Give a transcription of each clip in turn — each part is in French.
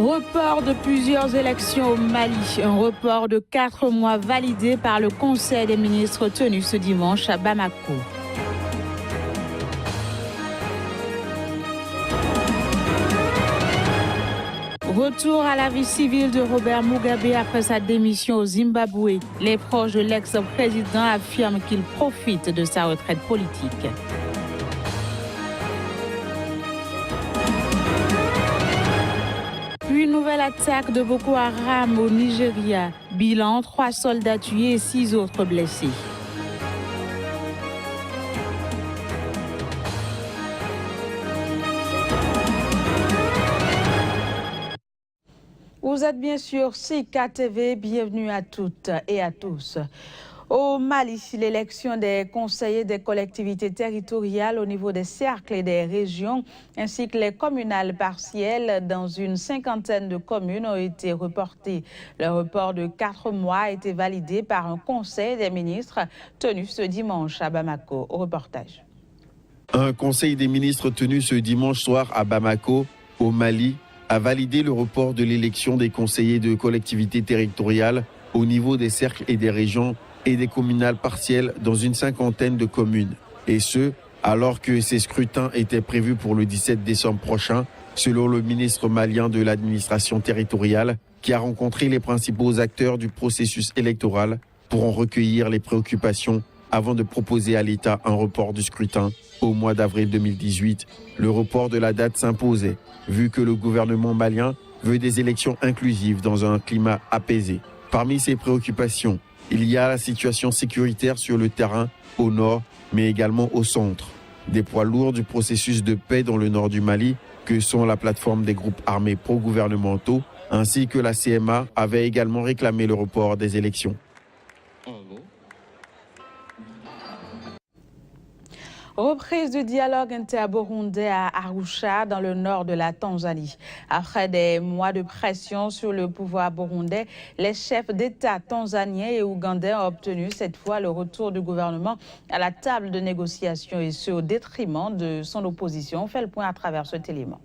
Report de plusieurs élections au Mali. Un report de 4 mois validé par le Conseil des ministres tenu ce dimanche à Bamako. Retour à la vie civile de Robert Mugabe après sa démission au Zimbabwe. Les proches de l'ex-président affirment qu'il profite de sa retraite politique. Puis nouvelle attaque de Boko Haram au Nigeria. Bilan, 3 soldats tués et 6 autres blessés. Vous êtes bien sûr Sika TV, bienvenue à toutes et à tous. Au Mali, l'élection des conseillers des collectivités territoriales au niveau des cercles et des régions, ainsi que les communales partielles dans une 50aine de communes ont été reportées. Le report de 4 mois a été validé par un conseil des ministres tenu ce dimanche à Bamako. Au reportage. Un conseil des ministres tenu ce dimanche soir à Bamako, au Mali, a validé le report de l'élection des conseillers de collectivités territoriales au niveau des cercles et des régions et des communales partielles dans une 50aine de communes. Et ce, alors que ces scrutins étaient prévus pour le 17 décembre prochain, selon le ministre malien de l'administration territoriale, qui a rencontré les principaux acteurs du processus électoral pour en recueillir les préoccupations avant de proposer à l'État un report du scrutin au mois d'avril 2018. Le report de la date s'imposait, vu que le gouvernement malien veut des élections inclusives dans un climat apaisé. Parmi ces préoccupations, il y a la situation sécuritaire sur le terrain au nord, mais également au centre. Des poids lourds du processus de paix dans le nord du Mali, que sont la plateforme des groupes armés pro-gouvernementaux, ainsi que la CMA, avaient également réclamé le report des élections. Reprise du dialogue interburundais à Arusha, dans le nord de la Tanzanie. Après des mois de pression sur le pouvoir burundais, les chefs d'État tanzaniens et ougandais ont obtenu cette fois le retour du gouvernement à la table de négociation, et ce au détriment de son opposition. On fait le point à travers cet élément.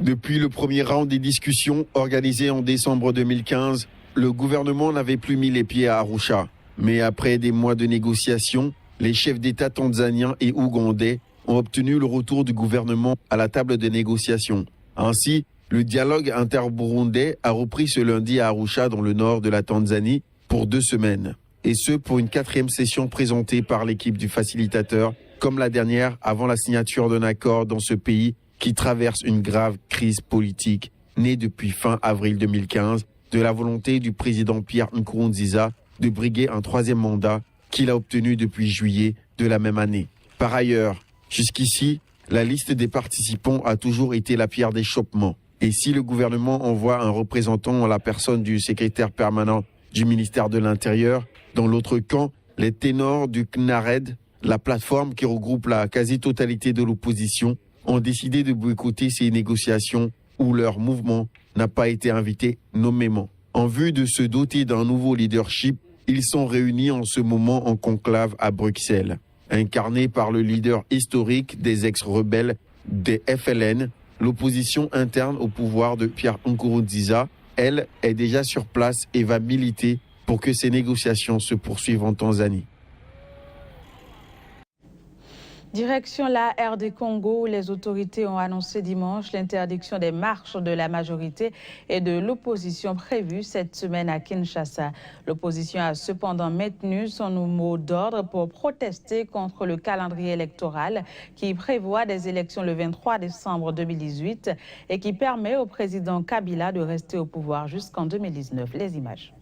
Depuis le premier round des discussions organisées en décembre 2015, le gouvernement n'avait plus mis les pieds à Arusha. Mais après des mois de négociations, les chefs d'État tanzaniens et ougandais ont obtenu le retour du gouvernement à la table de négociation. Ainsi, le dialogue interburundais a repris ce lundi à Arusha, dans le nord de la Tanzanie, pour 2 semaines. Et ce, pour une 4e session présentée par l'équipe du facilitateur, comme la dernière avant la signature d'un accord dans ce pays qui traverse une grave crise politique, née depuis fin avril 2015, de la volonté du président Pierre Nkurunziza de briguer un 3e mandat qu'il a obtenu depuis juillet de la même année. Par ailleurs, jusqu'ici, la liste des participants a toujours été la pierre d'achoppement. Et si le gouvernement envoie un représentant en la personne du secrétaire permanent du ministère de l'Intérieur, dans l'autre camp, les ténors du CNARED, la plateforme qui regroupe la quasi-totalité de l'opposition, ont décidé de boycotter ces négociations où leur mouvement n'a pas été invité nommément. En vue de se doter d'un nouveau leadership, ils sont réunis en ce moment en conclave à Bruxelles. Incarné par le leader historique des ex-rebelles des FLN, l'opposition interne au pouvoir de Pierre Nkurunziza, elle, est déjà sur place et va militer pour que ces négociations se poursuivent en Tanzanie. Direction la RD Congo, où les autorités ont annoncé dimanche l'interdiction des marches de la majorité et de l'opposition prévues cette semaine à Kinshasa. L'opposition a cependant maintenu son mot d'ordre pour protester contre le calendrier électoral qui prévoit des élections le 23 décembre 2018 et qui permet au président Kabila de rester au pouvoir jusqu'en 2019. Les images.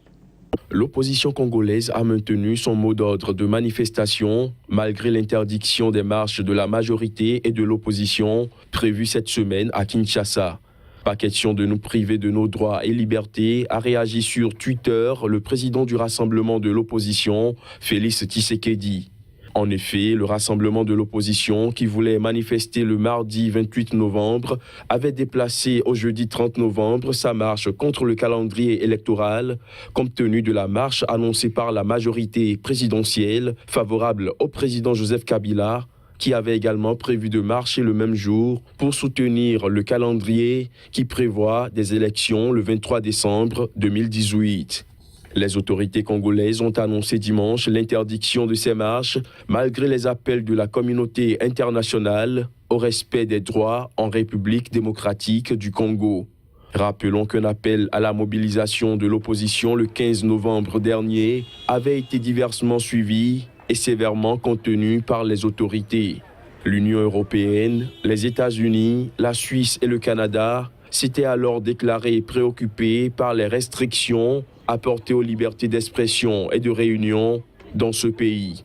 L'opposition congolaise a maintenu son mot d'ordre de manifestation malgré l'interdiction des marches de la majorité et de l'opposition prévues cette semaine à Kinshasa. Pas question de nous priver de nos droits et libertés, a réagi sur Twitter le président du rassemblement de l'opposition, Félix Tshisekedi. En effet, le rassemblement de l'opposition, qui voulait manifester le mardi 28 novembre, avait déplacé au jeudi 30 novembre sa marche contre le calendrier électoral, compte tenu de la marche annoncée par la majorité présidentielle favorable au président Joseph Kabila, qui avait également prévu de marcher le même jour pour soutenir le calendrier qui prévoit des élections le 23 décembre 2018. Les autorités congolaises ont annoncé dimanche l'interdiction de ces marches malgré les appels de la communauté internationale au respect des droits en République démocratique du Congo. Rappelons qu'un appel à la mobilisation de l'opposition le 15 novembre dernier avait été diversement suivi et sévèrement contenu par les autorités. L'Union européenne, les États-Unis, la Suisse et le Canada s'étaient alors déclarés préoccupés par les restrictions apportées aux libertés d'expression et de réunion dans ce pays.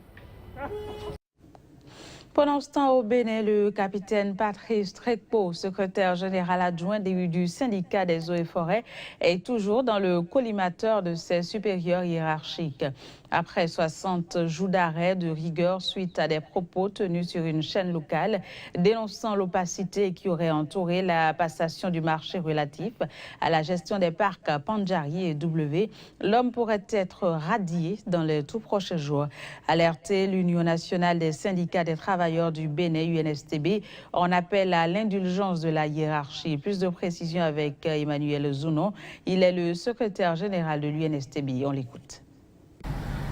Pendant ce temps, au Bénin, le capitaine Patrice Trekpo, secrétaire général adjoint du syndicat des eaux et forêts, est toujours dans le collimateur de ses supérieurs hiérarchiques. Après 60 jours d'arrêt de rigueur suite à des propos tenus sur une chaîne locale dénonçant l'opacité qui aurait entouré la passation du marché relatif à la gestion des parcs Pandjari et W, l'homme pourrait être radié dans les tout prochains jours. Alerté, l'Union nationale des syndicats des travailleurs du Bénin, UNSTB, en appelle à l'indulgence de la hiérarchie. Plus de précisions avec Emmanuel Zounon. Il est le secrétaire général de l'UNSTB. On l'écoute.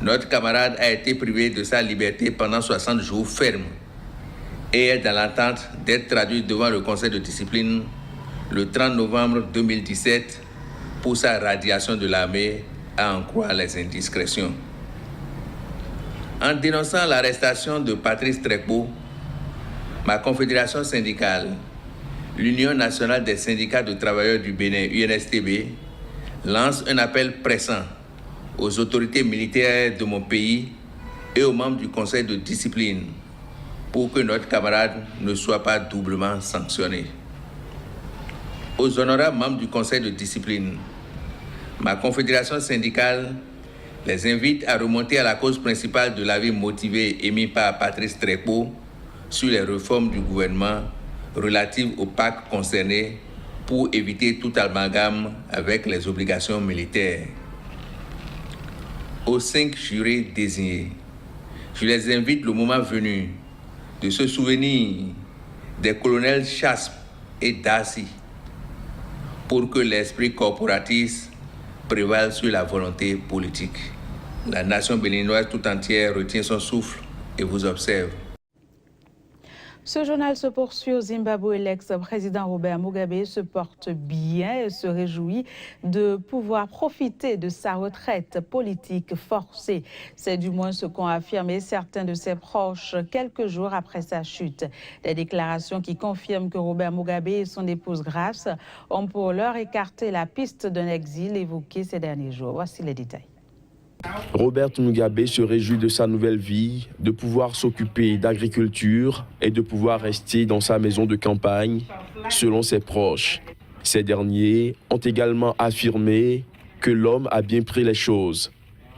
Notre camarade a été privé de sa liberté pendant 60 jours fermes et est dans l'attente d'être traduit devant le conseil de discipline le 30 novembre 2017 pour sa radiation de l'armée, à en croire les indiscrétions. En dénonçant l'arrestation de Patrice Trekpo, ma confédération syndicale, l'Union nationale des syndicats de travailleurs du Bénin, UNSTB, lance un appel pressant aux autorités militaires de mon pays et aux membres du conseil de discipline pour que notre camarade ne soit pas doublement sanctionné. Aux honorables membres du conseil de discipline, ma confédération syndicale les invite à remonter à la cause principale de l'avis motivé émis par Patrice Trekpo sur les réformes du gouvernement relatives aux packs concernés pour éviter tout amalgame avec les obligations militaires. Aux 5 jurés désignés, je les invite le moment venu de se souvenir des colonels Chasp et Darcy pour que l'esprit corporatiste prévale sur la volonté politique. La nation béninoise tout entière retient son souffle et vous observe. Ce journal se poursuit au Zimbabwe. L'ex-président Robert Mugabe se porte bien et se réjouit de pouvoir profiter de sa retraite politique forcée. C'est du moins ce qu'ont affirmé certains de ses proches quelques jours après sa chute. Des déclarations qui confirment que Robert Mugabe et son épouse Grace ont pour l'heure écarté la piste d'un exil évoqué ces derniers jours. Voici les détails. Robert Mugabe se réjouit de sa nouvelle vie, de pouvoir s'occuper d'agriculture et de pouvoir rester dans sa maison de campagne, selon ses proches. Ces derniers ont également affirmé que l'homme a bien pris les choses.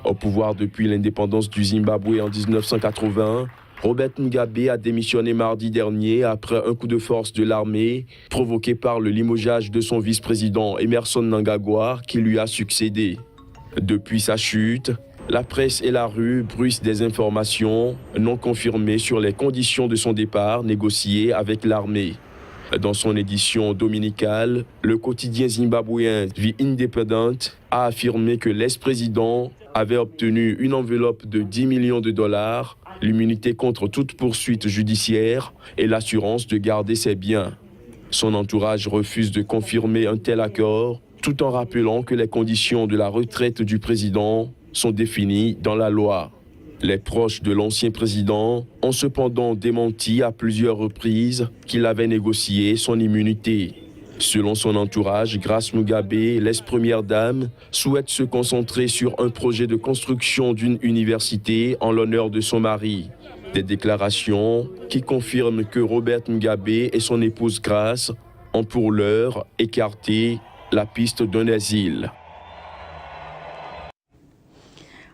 Au pouvoir depuis l'indépendance du Zimbabwe en 1980, Robert Mugabe a démissionné mardi dernier après un coup de force de l'armée provoqué par le limogeage de son vice-président Emmerson Mnangagwa qui lui a succédé. Depuis sa chute, la presse et la rue bruissent des informations non confirmées sur les conditions de son départ négociées avec l'armée. Dans son édition dominicale, le quotidien zimbabwéen The Independent a affirmé que l'ex-président avait obtenu une enveloppe de 10 millions de dollars, l'immunité contre toute poursuite judiciaire et l'assurance de garder ses biens. Son entourage refuse de confirmer un tel accord, tout en rappelant que les conditions de la retraite du président sont définies dans la loi. Les proches de l'ancien président ont cependant démenti à plusieurs reprises qu'il avait négocié son immunité. Selon son entourage, Grace Mugabe, l'ex-première dame, souhaite se concentrer sur un projet de construction d'une université en l'honneur de son mari. Des déclarations qui confirment que Robert Mugabe et son épouse Grace ont pour l'heure écarté la piste d'un exil.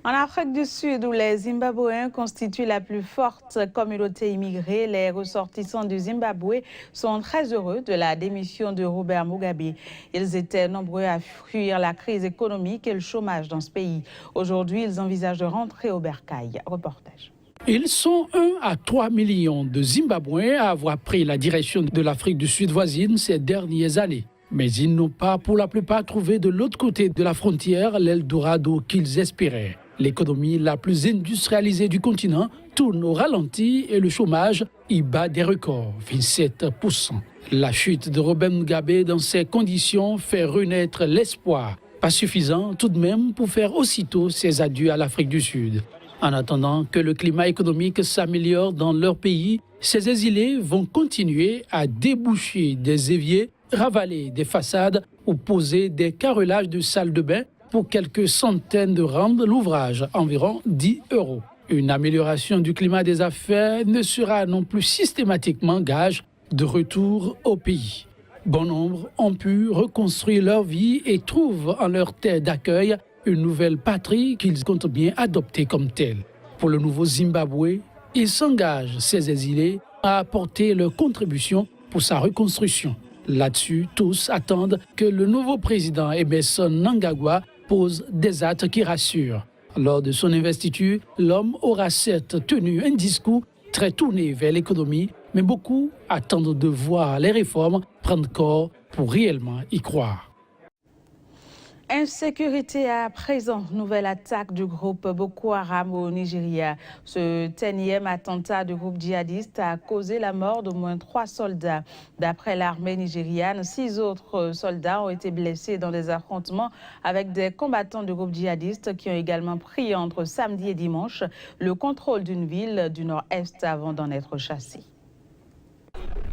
En Afrique du Sud, où les Zimbabwéens constituent la plus forte communauté immigrée, les ressortissants du Zimbabwe sont très heureux de la démission de Robert Mugabe. Ils étaient nombreux à fuir la crise économique et le chômage dans ce pays. Aujourd'hui, ils envisagent de rentrer au bercail. Reportage. Ils sont 1 à 3 millions de Zimbabwéens à avoir pris la direction de l'Afrique du Sud voisine ces dernières années. Mais ils n'ont pas pour la plupart trouvé de l'autre côté de la frontière l'Eldorado qu'ils espéraient. L'économie la plus industrialisée du continent tourne au ralenti et le chômage y bat des records, 27%. La chute de Robert Mugabe dans ces conditions fait renaître l'espoir. Pas suffisant tout de même pour faire aussitôt ses adieux à l'Afrique du Sud. En attendant que le climat économique s'améliore dans leur pays, ces exilés vont continuer à déboucher des éviers, ravaler des façades ou poser des carrelages de salles de bain pour quelques centaines de rands, l'ouvrage, environ 10 €. Une amélioration du climat des affaires ne sera non plus systématiquement gage de retour au pays. Bon nombre ont pu reconstruire leur vie et trouvent en leur terre d'accueil une nouvelle patrie qu'ils comptent bien adopter comme telle. Pour le nouveau Zimbabwe, ils s'engagent, ces exilés, à apporter leur contribution pour sa reconstruction. Là-dessus, tous attendent que le nouveau président Emmerson Mnangagwa pose des actes qui rassurent. Lors de son investiture, l'homme aura certes tenu un discours très tourné vers l'économie, mais beaucoup attendent de voir les réformes prendre corps pour réellement y croire. Insécurité à présent, nouvelle attaque du groupe Boko Haram au Nigeria. Ce 10e attentat du groupe djihadiste a causé la mort d'au moins 3 soldats. D'après l'armée nigériane, 6 autres soldats ont été blessés dans des affrontements avec des combattants du groupe djihadiste qui ont également pris entre samedi et dimanche le contrôle d'une ville du nord-est avant d'en être chassés.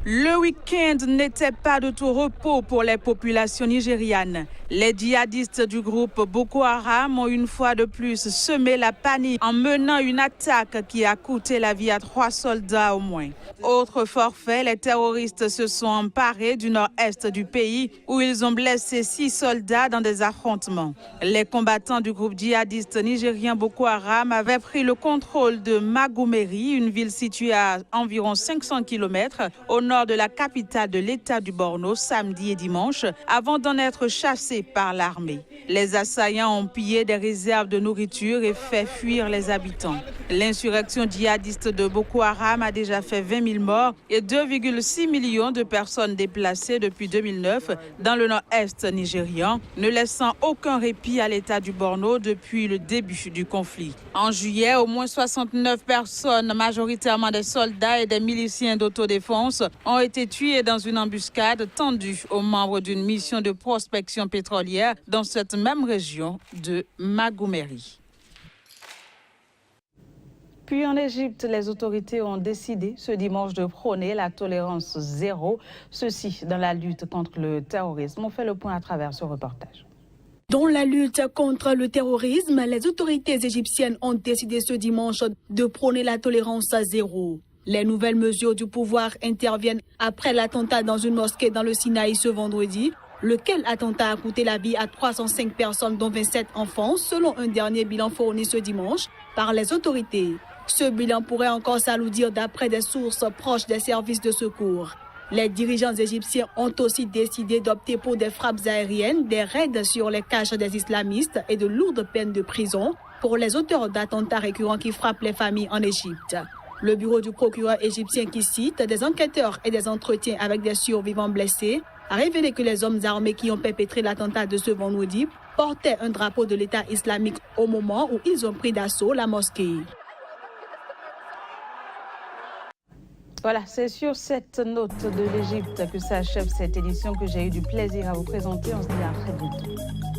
Le week-end n'était pas de tout repos pour les populations nigérianes. Les djihadistes du groupe Boko Haram ont une fois de plus semé la panique en menant une attaque qui a coûté la vie à 3 soldats au moins. Autre forfait, les terroristes se sont emparés du nord-est du pays où ils ont blessé 6 soldats dans des affrontements. Les combattants du groupe djihadiste nigérien Boko Haram avaient pris le contrôle de Magumeri, une ville située à environ 500 km au nord de la capitale de l'État du Borno samedi et dimanche avant d'en être chassés par l'armée. Les assaillants ont pillé des réserves de nourriture et fait fuir les habitants. L'insurrection djihadiste de Boko Haram a déjà fait 20 000 morts et 2,6 millions de personnes déplacées depuis 2009 dans le nord-est nigérian, ne laissant aucun répit à l'État du Borno depuis le début du conflit. En juillet, au moins 69 personnes, majoritairement des soldats et des miliciens d'autodéfense, ont été tués dans une embuscade tendue aux membres d'une mission de prospection pétrolière dans cette même région de Magumeri. Puis en Égypte, les autorités ont décidé ce dimanche de prôner la tolérance zéro, ceci dans la lutte contre le terrorisme. On fait le point à travers ce reportage. Dans la lutte contre le terrorisme, les autorités égyptiennes ont décidé ce dimanche de prôner la tolérance zéro. Les nouvelles mesures du pouvoir interviennent après l'attentat dans une mosquée dans le Sinaï ce vendredi, lequel attentat a coûté la vie à 305 personnes dont 27 enfants, selon un dernier bilan fourni ce dimanche par les autorités. Ce bilan pourrait encore s'alourdir d'après des sources proches des services de secours. Les dirigeants égyptiens ont aussi décidé d'opter pour des frappes aériennes, des raids sur les caches des islamistes et de lourdes peines de prison pour les auteurs d'attentats récurrents qui frappent les familles en Égypte. Le bureau du procureur égyptien qui cite des enquêteurs et des entretiens avec des survivants blessés a révélé que les hommes armés qui ont perpétré l'attentat de ce vendredi portaient un drapeau de l'État islamique au moment où ils ont pris d'assaut la mosquée. Voilà, c'est sur cette note de l'Égypte que s'achève cette édition que j'ai eu du plaisir à vous présenter. On se dit à très bientôt.